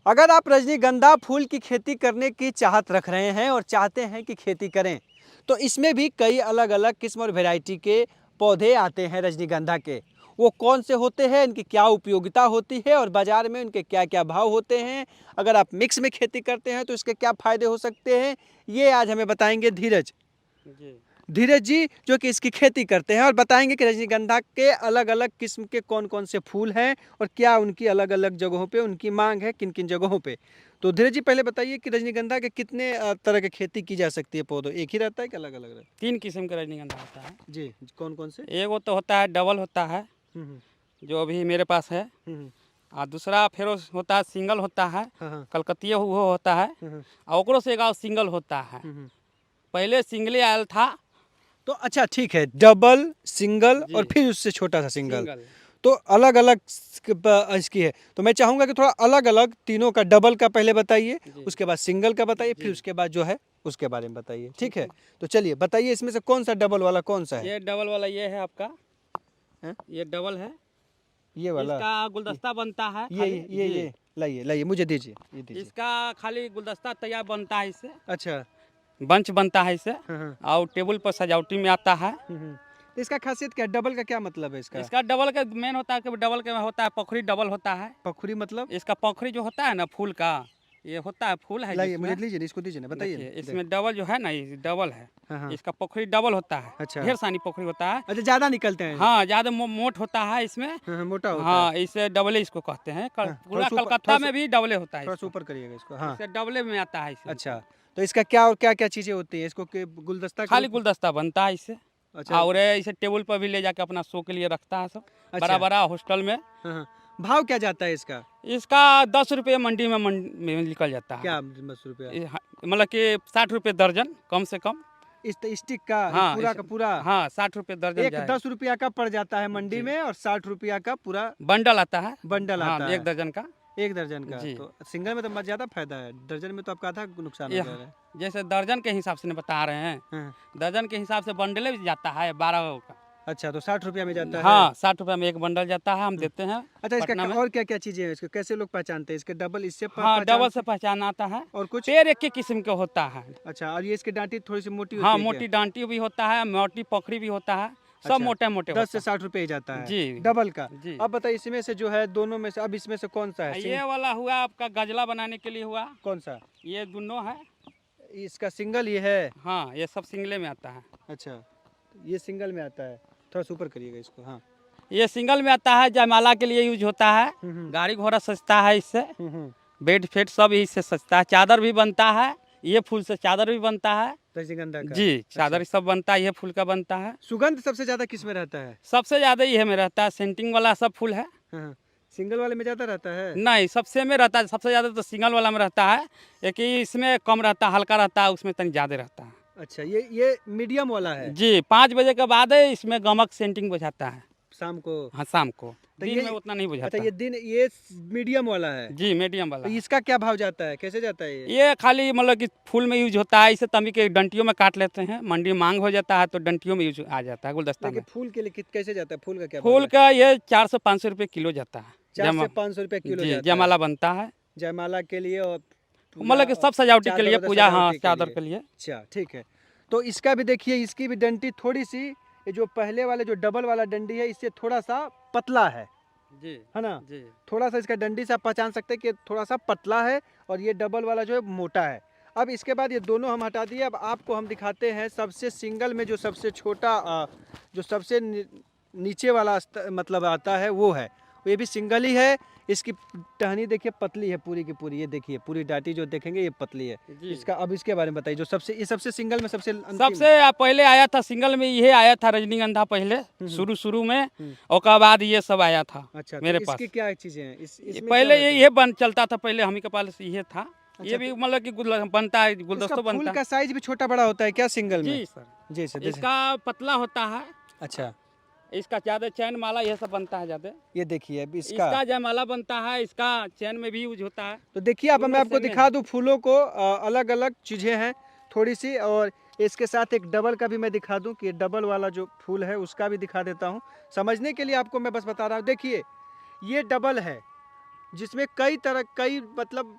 अगर आप रजनीगंधा फूल की खेती करने की चाहत रख रहे हैं और चाहते हैं कि खेती करें, तो इसमें भी कई अलग अलग किस्म और वैरायटी के पौधे आते हैं रजनीगंधा के। वो कौन से होते हैं, इनकी क्या उपयोगिता होती है और बाज़ार में उनके क्या क्या भाव होते हैं, अगर आप मिक्स में खेती करते हैं तो इसके क्या फ़ायदे हो सकते हैं, ये आज हमें बताएंगे धीरज जी, जो कि इसकी खेती करते हैं और बताएंगे कि रजनीगंधा के अलग अलग किस्म के कौन कौन से फूल हैं और क्या उनकी अलग अलग जगहों पे उनकी मांग है, किन किन जगहों पे। तो धीरज जी, पहले बताइए कि रजनीगंधा के कितने तरह की खेती की जा सकती है, पौधों एक ही रहता है कि अलग अलग रहता है? 3 किस्म का रजनीगंधा होता है जी, कौन कौन से? एक वो तो होता है डबल होता है हम्म, जो अभी मेरे पास है हम्म, और दूसरा फिर होता है सिंगल होता है हाँ हाँ, कलकतिया वो होता है हम्म, और ओकरो से एक सिंगल होता है। हम्म। पहले सिंगले आयल था तो अच्छा ठीक है, डबल, सिंगल जी और फिर उससे छोटा सा सिंगल, सिंगल तो अलग अलग इसकी है। तो मैं चाहूँगा कि थोड़ा अलग अलग तीनों का, डबल का पहले बताइए, जी उसके बाद सिंगल का बताइए, जी फिर उसके बाद जो है उसके बारे में बताइए, ठीक है? है। तो चलिए बताइए, इसमें से कौन सा डबल वाला कौन सा है? ये डबल वाला ये है आपका, हैं? ये डबल है। ये वाला? इसका ये गुलदस्ता बनता है ये खाली ये ये, जी। ये लाइए लाइए, मुझे दीजिए, ये दीजिए। इसका खाली गुलदस्ता तैयार बनता है इससे, अच्छा। बंच बनता है इससे हाँ हाँ। और टेबल पर सजावटी में आता है। तो इसका खासियत क्या है? डबल का क्या मतलब है इसका? इसका डबल का मेन होता है कि डबल के में होता है पखड़ी डबल होता है। पखुरी मतलब? इसका पखड़ी जो होता है ना फूल का, ये होता है फूल है लाइए, जिसमें, मुझे लीजिए ना, इसको दीजिए ना, बताइए देखिए ना, इसमें डबल जो है ना, ये डबल है। हाँ हाँ। इसका पखड़ी डबल होता है, अच्छा। ढेर सारी पखड़ी होता है। अच्छा, ज़्यादा निकलते हैं? हाँ ज़्यादा मोट होता है इसमें। हाँ हाँ, मोटा होता है। हाँ इसे डबले इसको कहते हैं। हाँ, थोड़ा पूरा सा ऊपर, कलकत्ता में भी डबले होता है थोड़ा सा इसको, ऊपर करिएगा इसको, हाँ। इसे डबले में आता है इसे अच्छा, तो इसका क्या और क्या क्या चीज़ें होती हैं इसको, कि गुलदस्ता के खाली रूप में? गुलदस्ता बनता है इससे। अच्छा। और ये इसे टेबल पर भी ले जाके अपना शो के लिए रखता है सब, बड़ा अच्छा। बड़ा हॉस्टल में। हाँ हाँ। भाव क्या जाता है इसका? इसका 10 रुपये मंडी में निकल जाता है। क्या 10 रुपया? मतलब कि 60 रुपये दर्जन कम से कम। इस स्टिक का, ये हाँ पूरा का पूरा? हाँ 60 रुपये दर्जन एक जाएगा। 10 रुपया का पड़ जाता है मंडी जी में और 60 रुपया का पूरा बंडल आता है। बंडल हाँ आता एक है? दर्जन का। एक दर्जन का? जी तो सिंगल में तो ज़्यादा फायदा है, दर्जन में तो आपका आधा नुकसान हो ये जा रहा है। जैसे दर्जन के हिसाब से नहीं बता रहे हैं, हाँ। दर्जन के हिसाब से बंडले भी जाता है 12 का। अच्छा, तो 60 रुपया में जाता है? हाँ 60 रुपये में एक बंडल जाता है, हम देते हैं अच्छा, इसका पटना में। और क्या क्या चीज़ें हैं इसके, कैसे लोग पहचानते हैं इसके? डबल इससे हाँ डबल पहचानते से पहचान आता है। और कुछ? पेड़ एक ही किस्म का होता है। अच्छा, और ये इसकी डांटी थोड़ी सी मोटी हाँ होती है क्या? मोटी डांटी भी होता है, मोटी पखड़ी भी होता है, सब अच्छा, मोटे मोटे 10 से होता 60 रुपये ही जाता है। है जी डबल का? जी। अब बताइए, इसमें से जो है दोनों में से, अब इसमें से कौन सा है ये वाला हुआ आपका गजला बनाने के लिए हुआ, कौन सा? ये दोनों है। इसका सिंगल ये है? हाँ ये सब सिंगले में आता है। अच्छा, ये सिंगल में आता है, थोड़ा सा ऊपर करिएगा इसको, हाँ। ये सिंगल में आता है, जयमाला के लिए यूज होता है। गाड़ी घोड़ा सजता है इससे, हम्म। बेड फेड सब इससे सजता है, चादर भी बनता है, ये फूल से चादर भी बनता है। रजनीगंधा का? जी चादर अच्छा। सब बनता है, ये फूल का बनता है। सुगंध सबसे ज्यादा किस में रहता है? सबसे ज़्यादा ये में रहता है, सेंटिंग वाला सब फूल है। हाँ, सिंगल वाले में ज्यादा रहता है? नहीं सबसे में रहता है, सबसे ज़्यादा तो सिंगल वाला में रहता है, एक ही इसमें कम रहता है, हल्का रहता है, उसमें तनी ज़्यादा रहता है। अच्छा, ये मीडियम वाला है? जी 5 बजे के बाद इसमें गमक सेंटिंग बुझाता है। शाम को? हाँ शाम को, तो दिन ये, में उतना नहीं अच्छा, बुझाता। ये मीडियम वाला है? जी मीडियम तो वाला। इसका क्या भाव जाता है, कैसे जाता है ये? ये खाली मतलब कि फूल में यूज होता है, इसे तमी के डंटियों में काट लेते हैं, मंडी में मांग हो जाता है तो डंटियों में यूज आ जाता है, गुलदस्ता लेकिन में। फूल के लिए कैसे जाता है, फूल का क्या भाव फूल जाता का ये 400-500 रुपये किलो जाता है। है? 4 से 500 रुपये किलो जी जाता है? जयमाला बनता है, जयमाला के लिए और मतलब कि सब सजावटी के लिए, चादर पूजा, हाँ सजावटी चादर के लिए। अच्छा ठीक है। तो इसका भी देखिए, इसकी भी डंडी थोड़ी सी, ये जो पहले वाले जो डबल वाला डंडी है, इससे थोड़ा सा पतला जी है ना? जी थोड़ा सा इसका डंडी से आप पहचान सकते हैं कि थोड़ा सा पतला है और ये डबल वाला जो है मोटा है। अब इसके बाद ये दोनों हम हटा दिए, अब आपको हम दिखाते हैं सबसे सिंगल में जो सबसे छोटा, जो सबसे नीचे वाला मतलब आता है वो है, ये भी सिंगल ही है। इसकी टहनी देखिए पतली है पूरी की पूरी, ये देखिए पूरी डाटी जो देखेंगे ये पतली है। इसका अब इसके बारे में बताइए, जो सबसे, ये सबसे सिंगल में सबसे सबसे पहले आया था सिंगल में, ये आया था रजनीगंधा पहले शुरू में, और बाद ये सब आया था। अच्छा, मेरे तो पास इसकी क्या चीजें हैं? इसमें पहले क्या ये बन चलता था, पहले हम ही के पास ये था। अच्छा, ये भी मतलब कि बनता है, इसका गुलदस्ता फूल बनता का साइज भी छोटा बड़ा होता है क्या सिंगल में? जी सर। जी सर, जैसे इसका पतला होता है, अच्छा, इसका ज़्यादा चैन माला ये सब बनता है ज़्यादा। ये देखिए अब इसका जयमाला बनता है, इसका चैन में भी यूज होता है। तो देखिए अब मैं आपको दिखा दूं फूलों को, अलग अलग चीज़ें हैं थोड़ी सी, और इसके साथ एक डबल का भी मैं दिखा दूं कि डबल वाला जो फूल है उसका भी दिखा देता हूं, समझने के लिए आपको मैं बस बता रहा हूं। देखिए ये डबल है जिसमें कई मतलब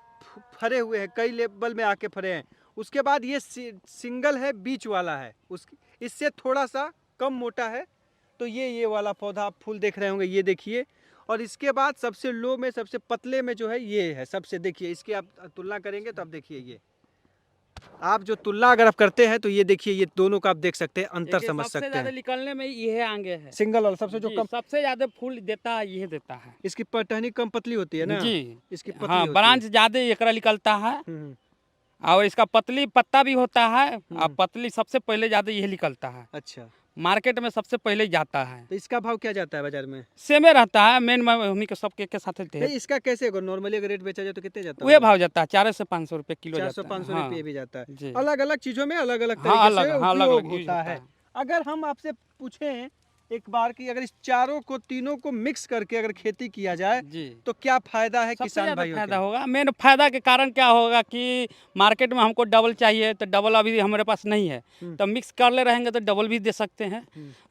फरे हुए हैं, कई लेवल में आके फरे हैं। उसके बाद ये सिंगल है, बीच वाला है, उसकी इससे थोड़ा सा कम मोटा है। तो ये वाला पौधा आप फूल देख रहे होंगे, ये देखिए। और इसके बाद सबसे लो में, सबसे पतले में जो है ये है सबसे, देखिए इसकी आप तुलना करेंगे तो आप देखिए, ये आप जो तुलना अगर आप करते हैं तो ये देखिए, ये दोनों का आप देख सकते हैं, अंतर समझ सबसे सकते ज्यादा हैं। निकलने में ये आगे है, सिंगल वाला सबसे जो जी, कम, सबसे ज्यादा फूल देता है ये देता है। इसकी टहनी कम पतली होती है ना, जी, इसकी पतली हाँ, होती है। ब्रांच ज्यादा एकरा निकलता है। हम्म, और इसका पतली पत्ता भी होता है, और हम्म। पतली सबसे पहले ज्यादा यही निकलता है। अच्छा, मार्केट में सबसे पहले जाता है, तो इसका भाव क्या जाता है बाजार में? सेमे रहता है, मेन हमी के सबके के साथ नहीं, इसका कैसे अगर नॉर्मली अगर रेट बेचा जाए तो कितने जाता वही भाव जाता है, 400 से 500 रुपये किलो 400 जाता है। 500 हाँ, रुपये भी जाता है। जी। अलग अलग चीजों में अलग अलग हाँ, तरीके से अलग उपयोग यूज होता है। अगर हम आपसे पूछें एक बार कि अगर इस चारों को, तीनों को मिक्स करके अगर खेती किया जाए जी, तो क्या फायदा है सबसे किसान ज्यादा भाइयों फायदा के? होगा। मेन फायदा के कारण क्या होगा कि मार्केट में हमको डबल चाहिए, तो डबल अभी हमारे पास नहीं है, हम्म। तो मिक्स कर ले रहेंगे तो डबल भी दे सकते हैं।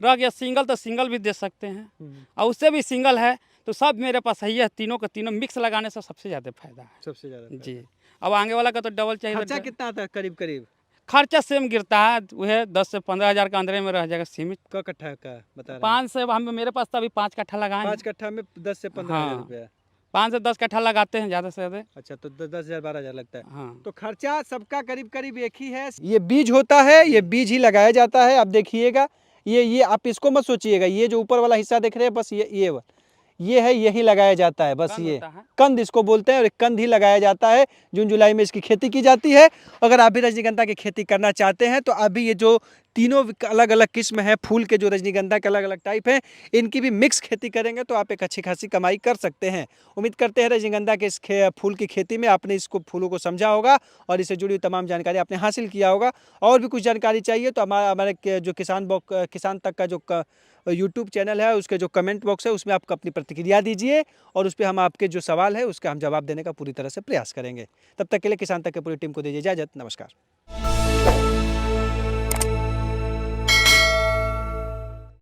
रह गया सिंगल, तो सिंगल भी दे सकते हैं, और उससे भी सिंगल है, तो सब मेरे पास है, तीनों का तीनों मिक्स लगाने से सबसे ज़्यादा फायदा है। सबसे ज्यादा जी, अब आगे वाला का तो डबल चाहिए, खर्चा तो कितना आता है करीब करीब? खर्चा सेम गिरता है, वह 10 से 15 हज़ार के अंदर में रह जाएगा सीमित। क कट्ठा का बता रहे हैं? 5 से हम, मेरे पास तो अभी 5 कट्ठा लगाए 5 हैं। कट्ठा में 10 से 15 हजार हाँ, रुपया। 5 से 10 कट्ठा लगाते हैं ज़्यादा से ज़्यादा। अच्छा, तो 10,000 12,000 लगता है। हाँ, तो खर्चा सबका करीब करीब एक ही है। ये बीज होता है, ये बीज ही लगाया जाता है। आप देखिएगा, ये आप इसको मत सोचिएगा, ये जो ऊपर वाला हिस्सा देख रहे हैं बस ये है, यही लगाया जाता है बस। कंद ये होता है। कंद इसको बोलते हैं, और एक कंद ही लगाया जाता है। जून जुलाई में इसकी खेती की जाती है। अगर आप भी रजनीगंधा की खेती करना चाहते हैं तो अभी ये जो तीनों अलग अलग किस्म है फूल के, जो रजनीगंधा के अलग अलग टाइप हैं, इनकी भी मिक्स खेती करेंगे तो आप एक अच्छी खासी कमाई कर सकते हैं। उम्मीद करते हैं रजनीगंधा के इस फूल की खेती में आपने इसको फूलों को समझा होगा और इससे जुड़ी हुई तमाम जानकारी आपने हासिल किया होगा। और भी कुछ जानकारी चाहिए तो हमारे जो किसान तक का जो यूट्यूब चैनल है, उसके जो कमेंट बॉक्स है, उसमें आप अपनी प्रतिक्रिया दीजिए, और उस पर हम आपके जो सवाल है उसका हम जवाब देने का पूरी तरह से प्रयास करेंगे। तब तक के लिए किसान तक की पूरी टीम को दीजिए इजाजत। नमस्कार।